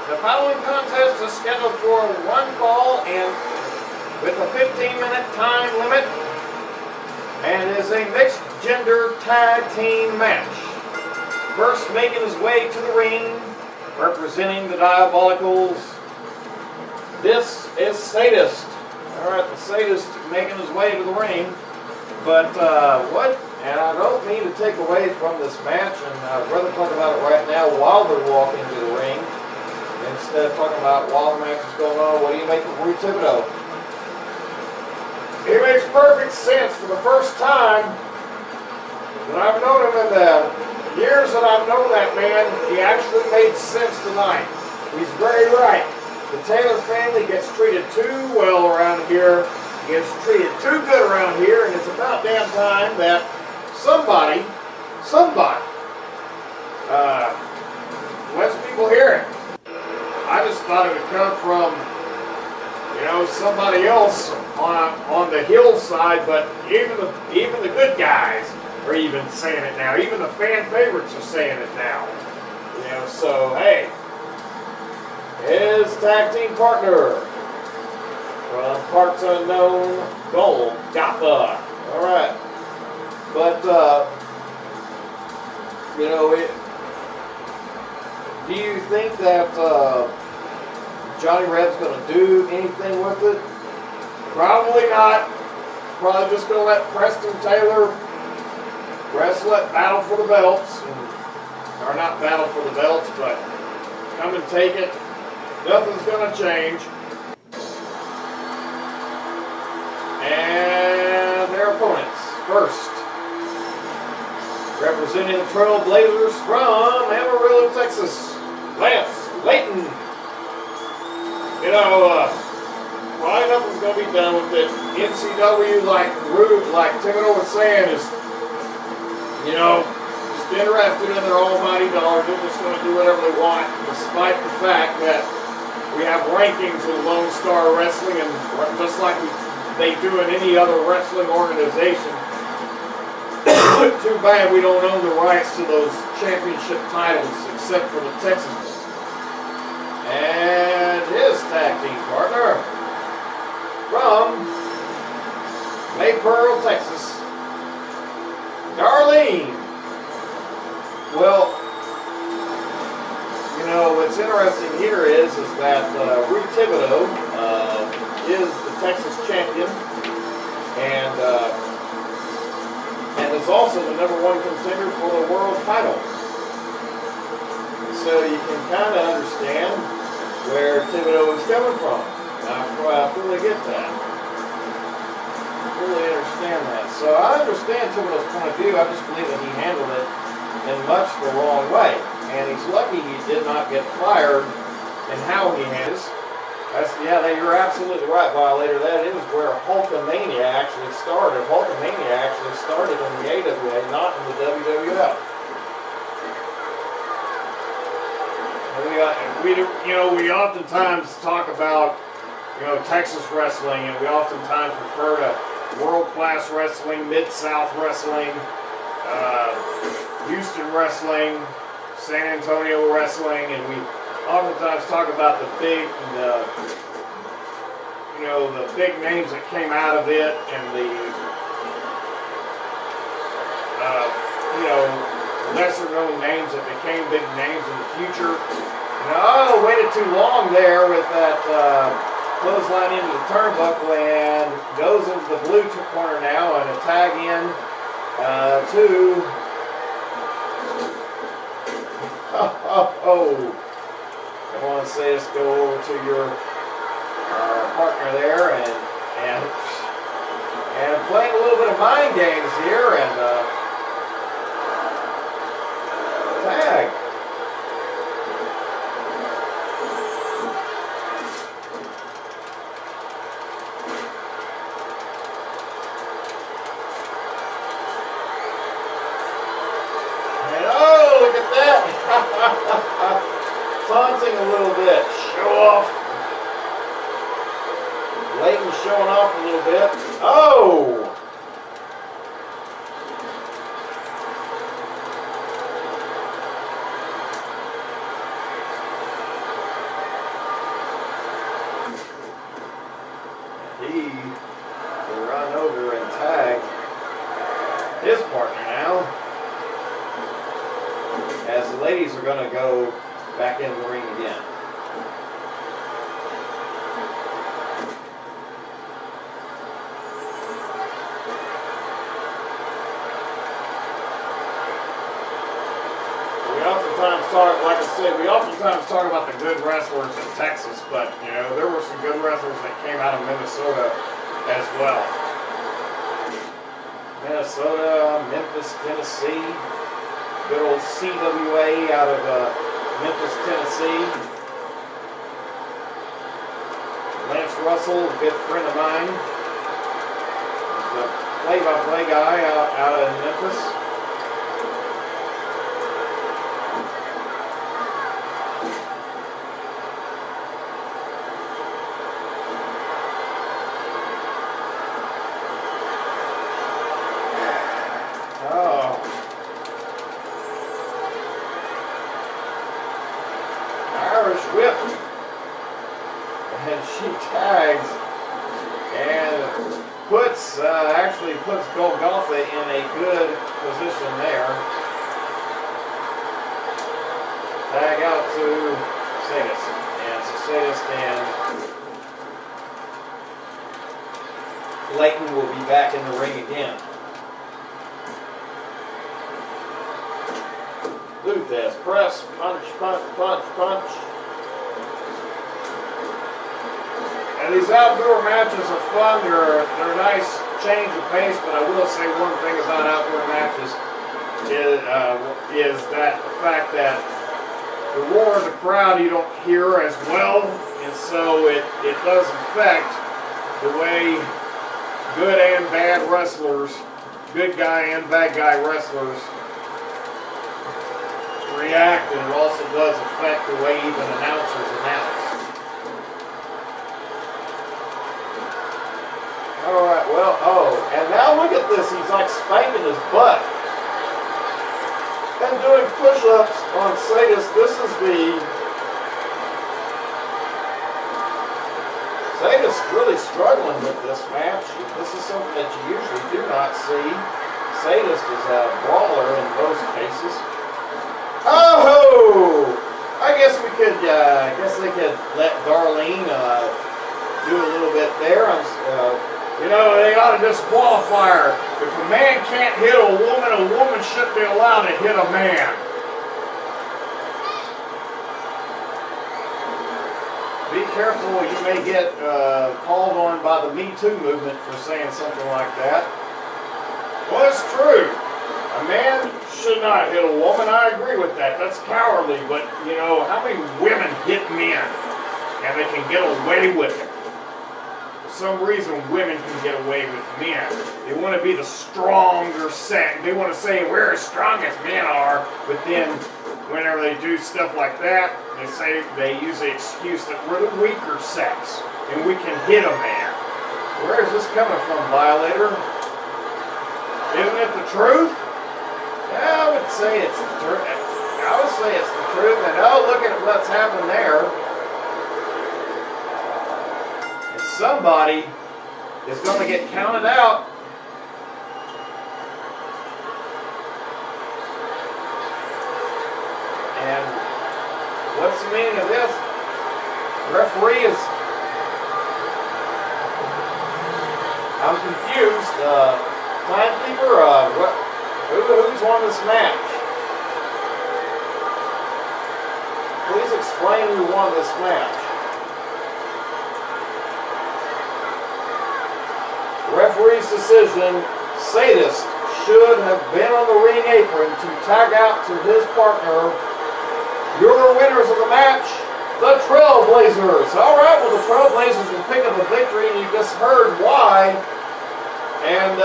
The following contest is scheduled for one fall and with a 15-minute time limit, and is a mixed gender tag team match. First making his way to the ring, representing the Diabolicals, this is Sadist. Alright, the Sadist making his way to the ring. But and I don't mean to take away from this match, and I'd rather talk about it right now while they're walking to the ring, instead of talking about while the match is going on. What do you make of Rui Thibodeau? It makes perfect sense. For the first time that I've known him in the years that I've known that man, he actually made sense tonight. He's very right. The Taylor family gets treated too well around here. He gets treated too good around here, and it's about damn time that somebody lets people hear it. I just thought it would come from, somebody else on the hillside, but even the good guys are even saying it now. Even the fan favorites are saying it now. So hey, his tag team partner from parts unknown, Golgotha. All right, but do you think that Johnny Reb's going to do anything with it? Probably not. Probably just going to let Preston Taylor wrestle it, battle for the belts, or not battle for the belts, but come and take it. Nothing's going to change. And their opponents first, representing the Trailblazers from Amarillo, Texas, Lance Layton. Probably nothing's going to be done with it. NCW, like Thibodeau was saying, is, just interested in their almighty dollars. They're just going to do whatever they want, despite the fact that we have rankings in Lone Star Wrestling, and just like they do in any other wrestling organization. Too bad we don't own the rights to those championship titles, except for the Texas. And his tag team partner from Maypearl, Texas, Darlene. Well, what's interesting here is that Rui Thibodeau is the Texas champion, and is also the #1 contender for the world title. So you can kind of understand where Thibodeau is coming from. I fully get that. I fully understand that. So I understand Thibodeau's point of view. I just believe that he handled it in much the wrong way. And he's lucky he did not get fired in how he handles. You're absolutely right, Violator. That is where Hulkamania actually started. Hulkamania actually started in the AWA, not in the WWF. We oftentimes talk about, Texas wrestling, and we oftentimes refer to world-class wrestling, Mid-South wrestling, Houston wrestling, San Antonio wrestling, and we oftentimes talk about the big names that came out of it, and the lesser known names that became big names in the future. Waited too long there with that clothesline into the turnbuckle, and goes into the blue corner now, and a tag in to I want to say, let's go over to your partner there, and playing a little bit of mind games here, and tag. And look at that! Taunting a little bit. Show off. Layton showing off a little bit. Oh! ladies are going to go back in the ring again. Like I said, we oftentimes talk about the good wrestlers in Texas, but you know, there were some good wrestlers that came out of Minnesota as well. Minnesota, Memphis, Tennessee, good old CWA out of Memphis, Tennessee. Lance Russell, a good friend of mine. He's a play-by-play guy out of Memphis. Whip, and she tags and actually puts Golgotha in a good position there. Tag out to Sadist, and so Sadist and Layton will be back in the ring again. Luthez, press, punch, punch, punch, punch. And these outdoor matches are fun. They're a nice change of pace, but I will say one thing about outdoor matches is that the fact that the roar of the crowd you don't hear as well, and so it does affect the way good and bad wrestlers, good guy and bad guy wrestlers react, and it also does affect the way even announcers announce. Alright, well, and now look at this, he's like spanking his butt. And doing push-ups on Sadist. Sadist really struggling with this match. This is something that you usually do not see. Sadist is a brawler in most cases. Oh! I guess they could let Darlene do a little bit there. You know, they ought to disqualify her. If a man can't hit a woman shouldn't be allowed to hit a man. Be careful, you may get called on by the Me Too movement for saying something like that. Well, it's true. A man should not hit a woman. I agree with that. That's cowardly, but, you know, how many women hit men and they can get away with it? For some reason, women can get away with men. They want to be the stronger sex. They want to say we're as strong as men are, but then whenever they do stuff like that, they use the excuse that we're the weaker sex and we can hit a man. Where is this coming from, Violator? Isn't it the truth? Yeah, I would say it's the truth. I would say it's the truth. And oh, look at what's happened there. And somebody is going to get counted out. And what's the meaning of this? The referee is... I'm confused. Timekeeper, who's won this match? Please explain who won this match. Referee's decision, Sadist should have been on the ring apron to tag out to his partner. Your winners of the match, the Trailblazers. Alright, well the Trailblazers will pick up a victory, and you just heard why. And,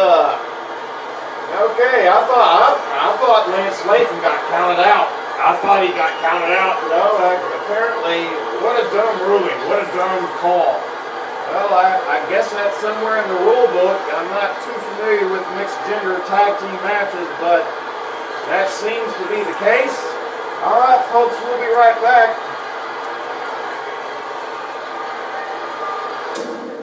okay, I thought Lance Layton got counted out. I thought he got counted out. No, apparently, what a dumb ruling. What a dumb call. Well, I guess that's somewhere in the rule book. I'm not too familiar with mixed gender tag team matches, but that seems to be the case. All right, folks, we'll be right back.